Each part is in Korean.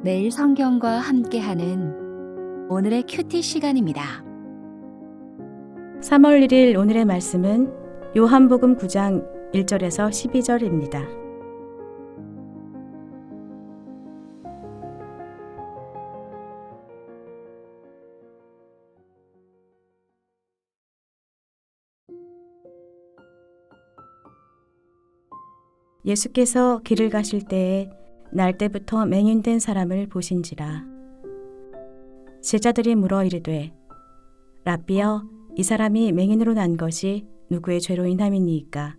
매일 성경과 함께하는 오늘의 큐티 시간입니다. 3월 1일 오늘의 말씀은 요한복음 9장 1절에서 12절입니다. 예수께서 길을 가실 때에 날 때부터 맹인된 사람을 보신지라. 제자들이 물어 이르되 랍비여, 이 사람이 맹인으로 난 것이 누구의 죄로 인함이니이까?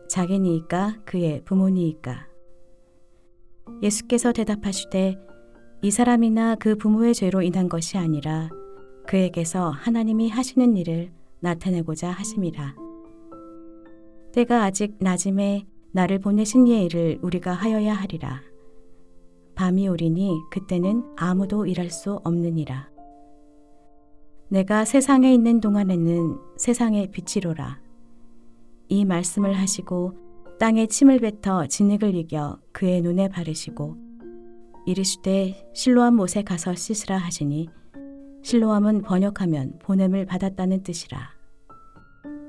자기니이까 그의 부모니이까? 예수께서 대답하시되 이 사람이나 그 부모의 죄로 인한 것이 아니라 그에게서 하나님이 하시는 일을 나타내고자 하심이라. 때가 아직 낮음에 나를 보내신 이의 일을 우리가 하여야 하리라. 밤이 오리니 그때는 아무도 일할 수 없느니라. 내가 세상에 있는 동안에는 세상의 빛이로라. 이 말씀을 하시고 땅에 침을 뱉어 진흙을 이겨 그의 눈에 바르시고 이르시되 실로암 못에 가서 씻으라 하시니 실로암은 번역하면 보냄을 받았다는 뜻이라.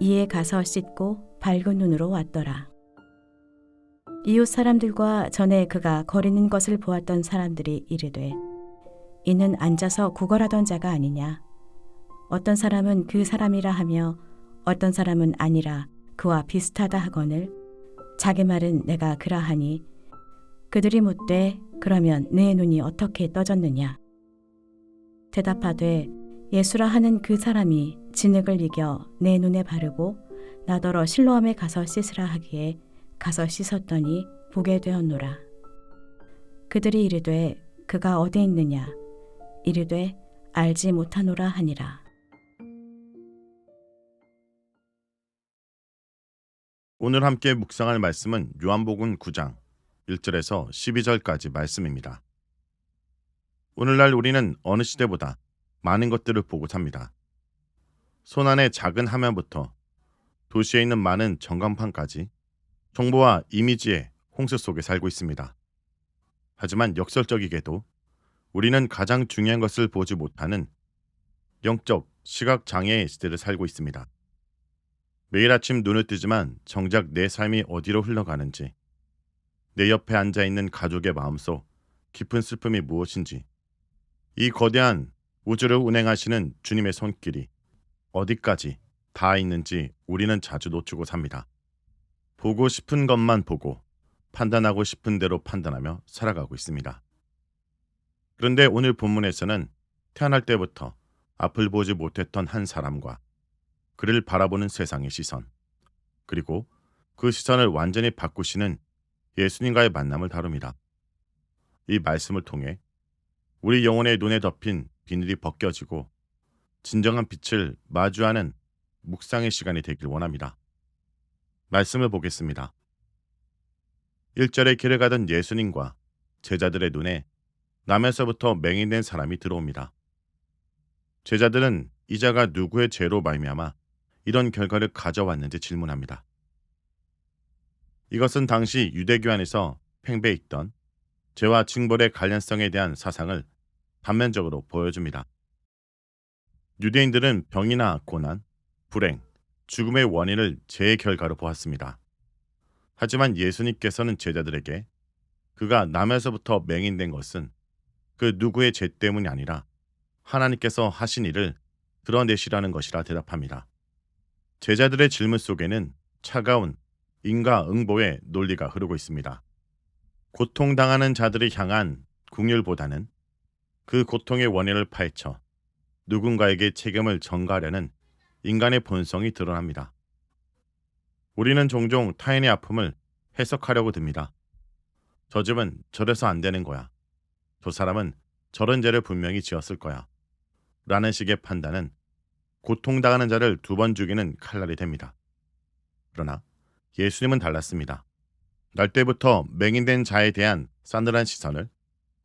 이에 가서 씻고 밝은 눈으로 왔더라. 이웃 사람들과 전에 그가 거리는 것을 보았던 사람들이 이르되 이는 앉아서 구걸하던 자가 아니냐. 어떤 사람은 그 사람이라 하며 어떤 사람은 아니라 그와 비슷하다 하거늘 자기 말은 내가 그라하니 그들이 묻되 그러면 네 눈이 어떻게 떠졌느냐. 대답하되 예수라 하는 그 사람이 진흙을 이겨 내 눈에 바르고 나더러 실로암에 가서 씻으라 하기에 가서 씻었더니 보게 되었노라. 그들이 이르되 그가 어디 있느냐. 이르되 알지 못하노라 하니라. 오늘 함께 묵상할 말씀은 요한복음 9장 1절에서 12절까지 말씀입니다. 오늘날 우리는 어느 시대보다 많은 것들을 보고 삽니다. 손안의 작은 화면부터 도시에 있는 많은 전광판까지 정보와 이미지의 홍수 속에 살고 있습니다. 하지만 역설적이게도 우리는 가장 중요한 것을 보지 못하는 영적 시각 장애의 시대를 살고 있습니다. 매일 아침 눈을 뜨지만 정작 내 삶이 어디로 흘러가는지, 내 옆에 앉아있는 가족의 마음속 깊은 슬픔이 무엇인지, 이 거대한 우주를 운행하시는 주님의 손길이 어디까지 닿아 있는지 우리는 자주 놓치고 삽니다. 보고 싶은 것만 보고 판단하고 싶은 대로 판단하며 살아가고 있습니다. 그런데 오늘 본문에서는 태어날 때부터 앞을 보지 못했던 한 사람과 그를 바라보는 세상의 시선, 그리고 그 시선을 완전히 바꾸시는 예수님과의 만남을 다룹니다. 이 말씀을 통해 우리 영혼의 눈에 덮인 비늘이 벗겨지고 진정한 빛을 마주하는 묵상의 시간이 되길 원합니다. 말씀을 보겠습니다. 1절에 길을 가던 예수님과 제자들의 눈에 남에서부터 맹인된 사람이 들어옵니다. 제자들은 이자가 누구의 죄로 말미암아 이런 결과를 가져왔는지 질문합니다. 이것은 당시 유대교 안에서 팽배했던 죄와 징벌의 관련성에 대한 사상을 단면적으로 보여줍니다. 유대인들은 병이나 고난, 불행, 죽음의 원인을 죄의 결과로 보았습니다. 하지만 예수님께서는 제자들에게 그가 남에서부터 맹인된 것은 그 누구의 죄 때문이 아니라 하나님께서 하신 일을 드러내시라는 것이라 대답합니다. 제자들의 질문 속에는 차가운 인과응보의 논리가 흐르고 있습니다. 고통당하는 자들을 향한 긍휼보다는 그 고통의 원인을 파헤쳐 누군가에게 책임을 전가하려는 인간의 본성이 드러납니다. 우리는 종종 타인의 아픔을 해석하려고 듭니다. 저 집은 저래서 안 되는 거야. 저 사람은 저런 죄를 분명히 지었을 거야. 라는 식의 판단은 고통당하는 자를 두 번 죽이는 칼날이 됩니다. 그러나 예수님은 달랐습니다. 날 때부터 맹인된 자에 대한 싸늘한 시선을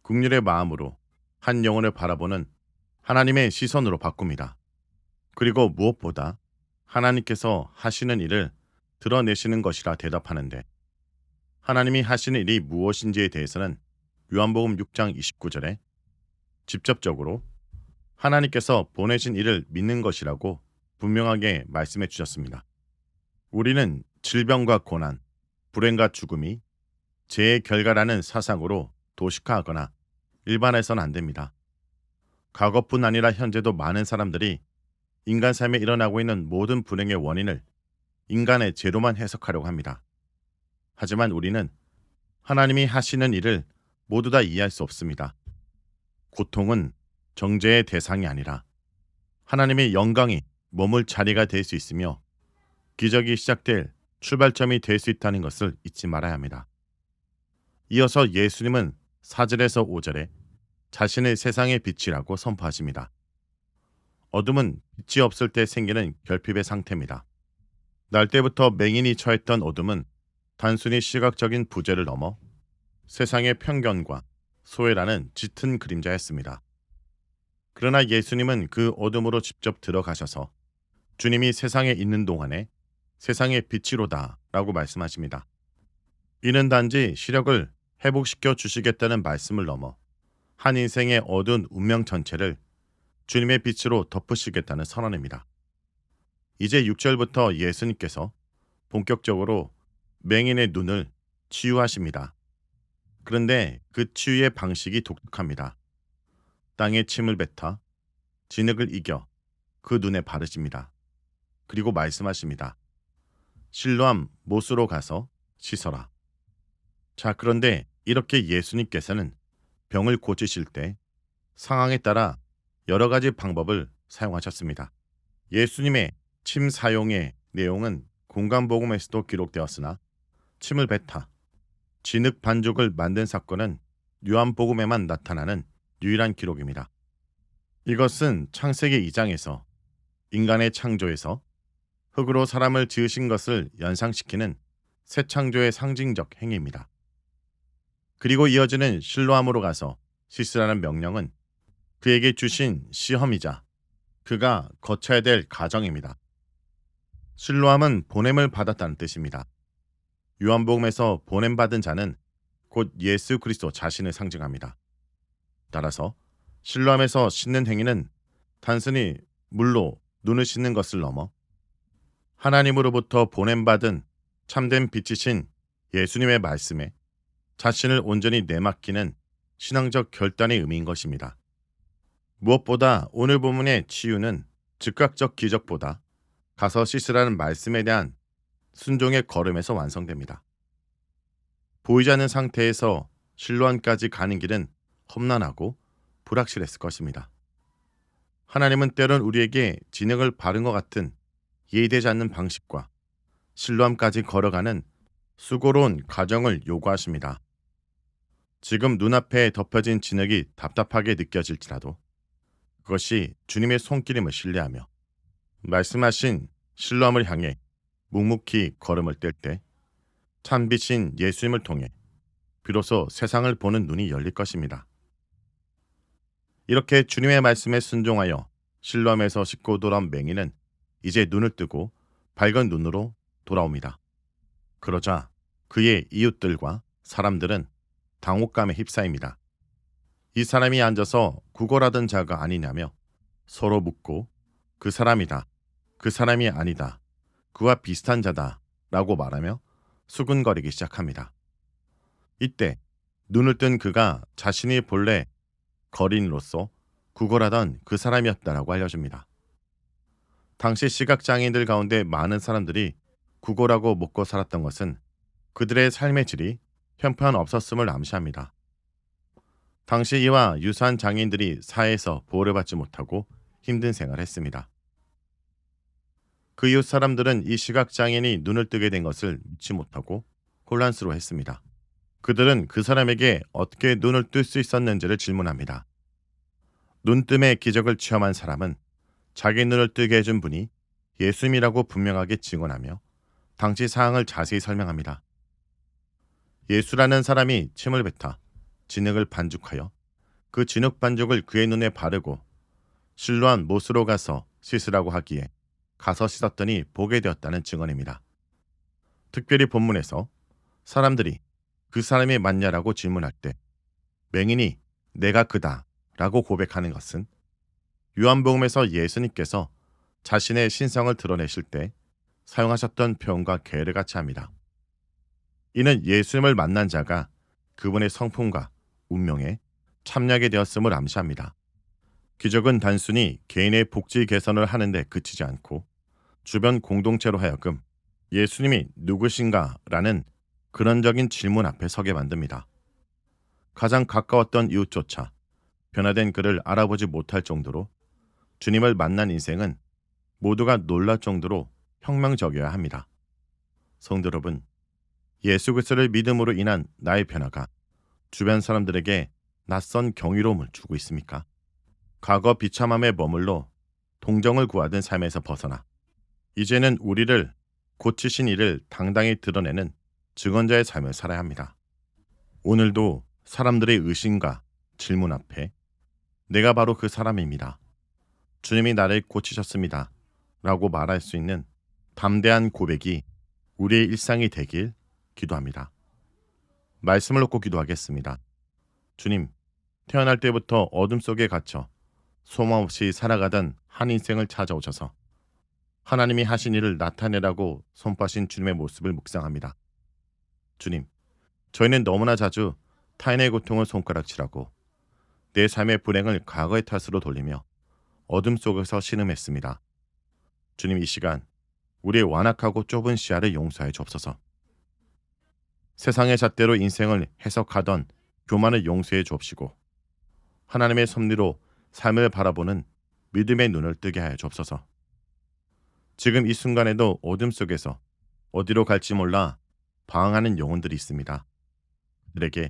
긍휼의 마음으로 한 영혼을 바라보는 하나님의 시선으로 바꿉니다. 그리고 무엇보다 하나님께서 하시는 일을 드러내시는 것이라 대답하는데 하나님이 하시는 일이 무엇인지에 대해서는 요한복음 6장 29절에 직접적으로 하나님께서 보내신 이를 믿는 것이라고 분명하게 말씀해 주셨습니다. 우리는 질병과 고난, 불행과 죽음이 죄의 결과라는 사상으로 도식화하거나 일반화해서는 안 됩니다. 과거뿐 아니라 현재도 많은 사람들이 인간 삶에 일어나고 있는 모든 불행의 원인을 인간의 죄로만 해석하려고 합니다. 하지만 우리는 하나님이 하시는 일을 모두 다 이해할 수 없습니다. 고통은 정죄의 대상이 아니라 하나님의 영광이 머물 자리가 될 수 있으며 기적이 시작될 출발점이 될 수 있다는 것을 잊지 말아야 합니다. 이어서 예수님은 4절에서 5절에 자신을 세상의 빛이라고 선포하십니다. 어둠은 빛이 없을 때 생기는 결핍의 상태입니다. 날 때부터 맹인이 처했던 어둠은 단순히 시각적인 부재를 넘어 세상의 편견과 소외라는 짙은 그림자였습니다. 그러나 예수님은 그 어둠으로 직접 들어가셔서 주님이 세상에 있는 동안에 세상의 빛이로다 라고 말씀하십니다. 이는 단지 시력을 회복시켜 주시겠다는 말씀을 넘어 한 인생의 어두운 운명 전체를 주님의 빛으로 덮으시겠다는 선언입니다. 이제 6절부터 예수님께서 본격적으로 맹인의 눈을 치유하십니다. 그런데 그 치유의 방식이 독특합니다. 땅에 침을 뱉어 진흙을 이겨 그 눈에 바르십니다. 그리고 말씀하십니다. 실로암 못으로 가서 씻어라. 자, 그런데 이렇게 예수님께서는 병을 고치실 때 상황에 따라 여러 가지 방법을 사용하셨습니다. 예수님의 침 사용의 내용은 공간복음에서도 기록되었으나 침을 뱉어 진흙 반죽을 만든 사건은 요한복음에만 나타나는 유일한 기록입니다. 이것은 창세기 2장에서 인간의 창조에서 흙으로 사람을 지으신 것을 연상시키는 새 창조의 상징적 행위입니다. 그리고 이어지는 실로암으로 가서 씻으라는 명령은 그에게 주신 시험이자 그가 거쳐야 될 과정입니다. 실로암은 보냄을 받았다는 뜻입니다. 요한복음에서 보냄받은 자는 곧 예수 그리스도 자신을 상징합니다. 따라서 실로암에서 씻는 행위는 단순히 물로 눈을 씻는 것을 넘어 하나님으로부터 보냄받은 참된 빛이신 예수님의 말씀에 자신을 온전히 내맡기는 신앙적 결단의 의미인 것입니다. 무엇보다 오늘 본문의 치유는 즉각적 기적보다 가서 씻으라는 말씀에 대한 순종의 걸음에서 완성됩니다. 보이지 않는 상태에서 실로암까지 가는 길은 험난하고 불확실했을 것입니다. 하나님은 때론 우리에게 진흙을 바른 것 같은 이해되지 않는 방식과 실로암까지 걸어가는 수고로운 과정을 요구하십니다. 지금 눈앞에 덮여진 진흙이 답답하게 느껴질지라도 그것이 주님의 손길임을 신뢰하며 말씀하신 실로암을 향해 묵묵히 걸음을 뗄 때 참빛인 예수님을 통해 비로소 세상을 보는 눈이 열릴 것입니다. 이렇게 주님의 말씀에 순종하여 실로암에서 씻고 돌아온 맹인은 이제 눈을 뜨고 밝은 눈으로 돌아옵니다. 그러자 그의 이웃들과 사람들은 당혹감에 휩싸입니다. 이 사람이 앉아서 구걸하던 자가 아니냐며 서로 묻고 그 사람이다, 그 사람이 아니다, 그와 비슷한 자다 라고 말하며 수군거리기 시작합니다. 이때 눈을 뜬 그가 자신이 본래 거린으로서 구걸하던 그 사람이었다라고 알려줍니다. 당시 시각장애인들 가운데 많은 사람들이 구걸하고 먹고 살았던 것은 그들의 삶의 질이 형편없었음을 암시합니다. 당시 이와 유사한 장애인들이 사회에서 보호를 받지 못하고 힘든 생활을 했습니다. 그 이웃 사람들은 이 시각장애인이 눈을 뜨게 된 것을 믿지 못하고 혼란스러워했습니다. 그들은 그 사람에게 어떻게 눈을 뜰 수 있었는지를 질문합니다. 눈뜸의 기적을 체험한 사람은 자기 눈을 뜨게 해준 분이 예수님이라고 분명하게 증언하며 당시 사항을 자세히 설명합니다. 예수라는 사람이 침을 뱉어 진흙을 반죽하여 그 진흙 반죽을 그의 눈에 바르고 실로암 못으로 가서 씻으라고 하기에 가서 씻었더니 보게 되었다는 증언입니다. 특별히 본문에서 사람들이 그 사람이 맞냐라고 질문할 때 맹인이 내가 그다 라고 고백하는 것은 요한복음에서 예수님께서 자신의 신성을 드러내실 때 사용하셨던 표현과 괴를 같이 합니다. 이는 예수님을 만난 자가 그분의 성품과 운명에 참여하게 되었음을 암시합니다. 기적은 단순히 개인의 복지 개선을 하는 데 그치지 않고 주변 공동체로 하여금 예수님이 누구신가 라는 근원적인 질문 앞에 서게 만듭니다. 가장 가까웠던 이웃조차 변화된 그를 알아보지 못할 정도로 주님을 만난 인생은 모두가 놀랄 정도로 혁명적이어야 합니다. 성도 여러분, 예수 그리스도를 믿음으로 인한 나의 변화가 주변 사람들에게 낯선 경이로움을 주고 있습니까? 과거 비참함에 머물러 동정을 구하던 삶에서 벗어나 이제는 우리를 고치신 이를 당당히 드러내는 증언자의 삶을 살아야 합니다. 오늘도 사람들의 의심과 질문 앞에 내가 바로 그 사람입니다. 주님이 나를 고치셨습니다. 라고 말할 수 있는 담대한 고백이 우리의 일상이 되길 기도합니다. 말씀을 놓고 기도하겠습니다. 주님, 태어날 때부터 어둠 속에 갇혀 소망 없이 살아가던 한 인생을 찾아오셔서 하나님이 하신 일을 나타내라고 선포하신 주님의 모습을 묵상합니다. 주님, 저희는 너무나 자주 타인의 고통을 손가락질하고 내 삶의 불행을 과거의 탓으로 돌리며 어둠 속에서 신음했습니다. 주님, 이 시간 우리의 완악하고 좁은 시야를 용서해 주옵소서. 세상의 잣대로 인생을 해석하던 교만을 용서해 주옵시고 하나님의 섭리로 삶을 바라보는 믿음의 눈을 뜨게 하여 주옵소서. 지금 이 순간에도 어둠 속에서 어디로 갈지 몰라 방황하는 영혼들이 있습니다. 그들에게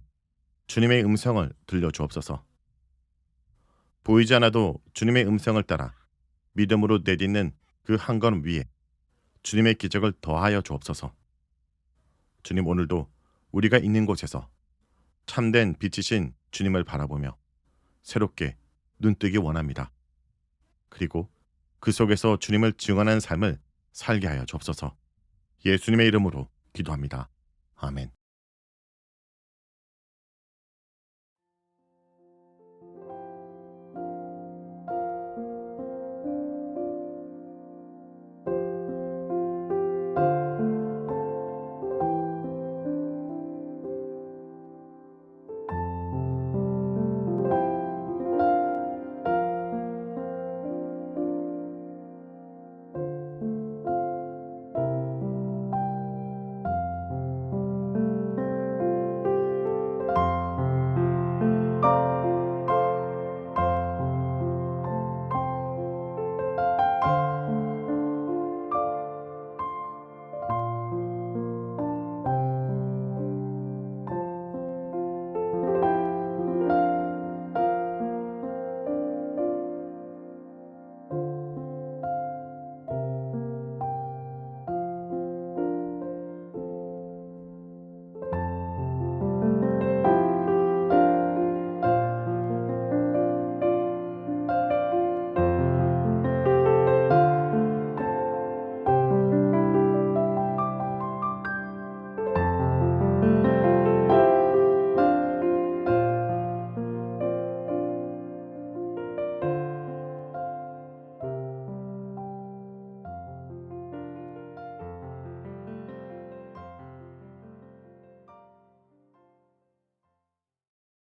주님의 음성을 들려주옵소서. 보이지 않아도 주님의 음성을 따라 믿음으로 내딛는 그 한 걸음 위에 주님의 기적을 더하여 주옵소서. 주님, 오늘도 우리가 있는 곳에서 참된 빛이신 주님을 바라보며 새롭게 눈뜨기 원합니다. 그리고 그 속에서 주님을 증언하는 삶을 살게 하여 주옵소서. 예수님의 이름으로 기도합니다. 아멘.